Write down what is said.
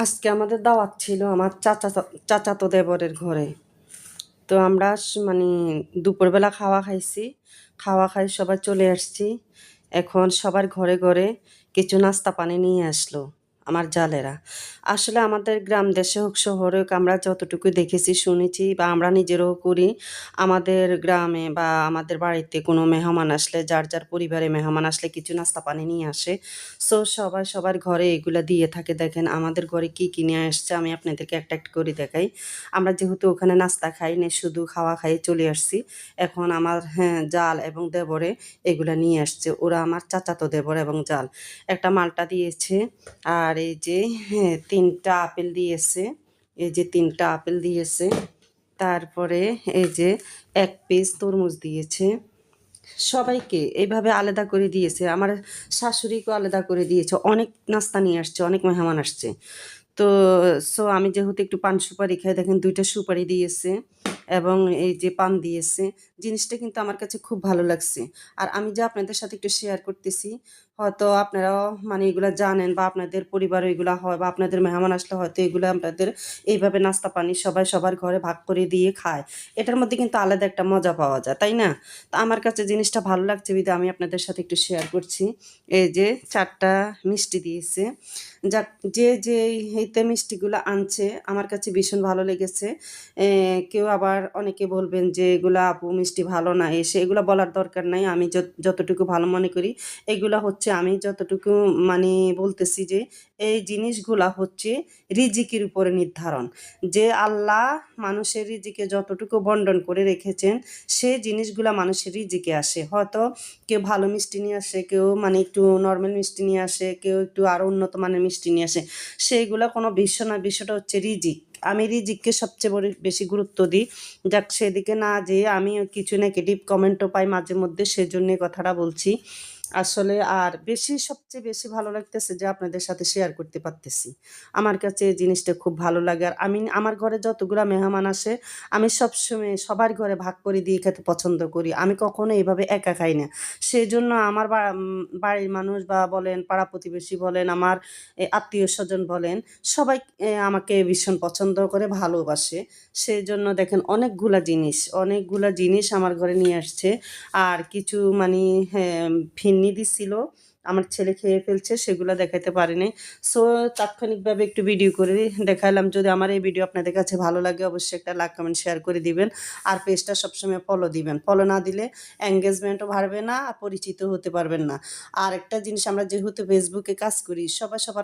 আজকে আমাদের দাওয়াত ছিল আমার চাচাতো দেবরের ঘরে। তো আমরা মানে দুপুরবেলা খাওয়া খাইছি। খাওয়া খাই সবাই চলে আসছি। এখন সবার ঘরে ঘরে কিছু নাস্তা পানি নিয়ে আসলো আমার জালেরা। আসলে আমাদের গ্রাম দেশে হোক শহরে হোক আমরা যতটুকু দেখেছি শুনেছি বা আমরা নিজেরও করি, আমাদের গ্রামে বা আমাদের বাড়িতে কোনো মেহমান আসলে যার যার পরিবারে মেহমান আসলে কিছু নাস্তা পানি নিয়ে আসে। সো সবাই সবার ঘরে এগুলা দিয়ে থাকে। দেখেন আমাদের ঘরে কি কি নিয়ে আসছে আমি আপনাদেরকে একটা একটা করে দেখাই। আমরা যেহেতু ওখানে নাস্তা খাই না, শুধু খাওয়া খাই চলে আসছি। এখন আমার জাল এবং দেবরে এগুলা নিয়ে আসছে। ওরা আমার চাচাতো দেবর এবং জাল। একটা মালটা দিয়েছে। আর এই যে ৩টা আপেল দিয়েছে। এই যে ৩টা আপেল দিয়েছে। তারপরে এই যে ১ পিস তরমুজ দিয়েছে। সবাইকে এইভাবে আলাদা করে দিয়েছে। আমার শাশুড়িকেও আলাদা করে দিয়েছে। অনেক নাস্তা নিয়ে আসছে, অনেক মেহমান আসছে। তো আমি যেহেতু একটু পান সুপারি খাই, দেখেন ২ টা সুপারি দিয়েছে এবং এই যে পান দিয়েছে। জিনিসটা কিন্তু আমার কাছে খুব ভালো লাগছে। আর আমি যে আপনাদের সাথে একটু শেয়ার করতেছি, হয়তো আপনারাও মানে এগুলা জানেন বা আপনাদের পরিবারে এগুলা হয় বা আপনাদের মেহমান আসলে হয়তো এগুলা আপনাদের এইভাবে নাস্তা পানি সবাই সবার ঘরে ভাগ করে দিয়ে খায়। এটার মধ্যে কিন্তু আলাদা একটা মজা পাওয়া যায়, তাই না? তো আমার কাছে জিনিসটা ভালো লাগছে বিধায় আমি আপনাদের সাথে একটু শেয়ার করছি। এই যে ৪ টা মিষ্টি দিয়েছে। যাক, যে এইতে মিষ্টিগুলো আনছে আমার কাছে ভীষণ ভালো লেগেছে। কেউ আবার অনেকে বলবেন যে এগুলা আপু মিষ্টি ভালো না, এসে এগুলা বলার দরকার নাই। আমি যতটুকু ভালো মনে করি এগুলা হচ্ছে আমি যতটুকু মানে বলতেছি যে এই জিনিসগুলা হচ্ছে রিজিকের উপরে নির্ধারণ। যে আল্লাহ মানুষের রিজিকে যতটুকু বন্টন করে রেখেছেন সে জিনিসগুলা মানুষের রিজিকে আসে। হয়তো কেউ ভালো মিষ্টি নিয়ে আসে, কেউ মানে একটু নরমাল মিষ্টি নিয়ে আসে, কেউ একটু আরও উন্নত মানের মিষ্টি নিয়ে আসে। সেইগুলা কোনো বিষয় না, বিষয়টা হচ্ছে রিজিক। আমি রিজিককে সবচেয়ে বেশি গুরুত্ব দিই। যাক, সেদিকে না যেয়ে আমি কিছু নেগেটিভ কমেন্টও পাই মাঝে মধ্যে, সেজন্য এই কথাটা বলছি। আসলে আর সবচেয়ে বেশি ভালো লাগতেছে যে আপনাদের সাথে শেয়ার করতে পারতেছি। আমার কাছে এই জিনিসটা খুব ভালো লাগে। আর আমি আমার ঘরে যতগুলা মেহমান আসে আমি সবসময় সবার ঘরে ভাগ করে দিয়ে খেতে পছন্দ করি। আমি কখনো এভাবে একা খাই না। সেজন্য আমার বাড়ির মানুষ বা বলেন, পাড়া প্রতিবেশী বলেন, আমার আত্মীয়স্বজন বলেন, সবাই আমাকে ভীষণ পছন্দ করে, ভালোবাসে। সেজন্য দেখেন অনেকগুলা জিনিস আমার ঘরে নিয়ে আসছে। আর কিছু মানি ফিরনি দিছিল। আমার ছেলে খেয়ে ফেলছে, সেগুলা দেখাইতে পারি নাই। সো তাৎক্ষণিকভাবে একটু ভিডিও করে দেখাইলাম। যদি আমার এই ভিডিও আপনাদের কাছে ভালো লাগে অবশ্যই একটা লাইক, কমেন্ট, শেয়ার করে দিবেন। আর পেজটা সবসময় ফলো দিবেন। ফলো না দিলে এঙ্গেজমেন্টও বাড়বে না, আর পরিচিত হতে পারবেন না। আর একটা জিনিস, আমরা যেহেতু ফেসবুকে কাজ করি, সবাই সবার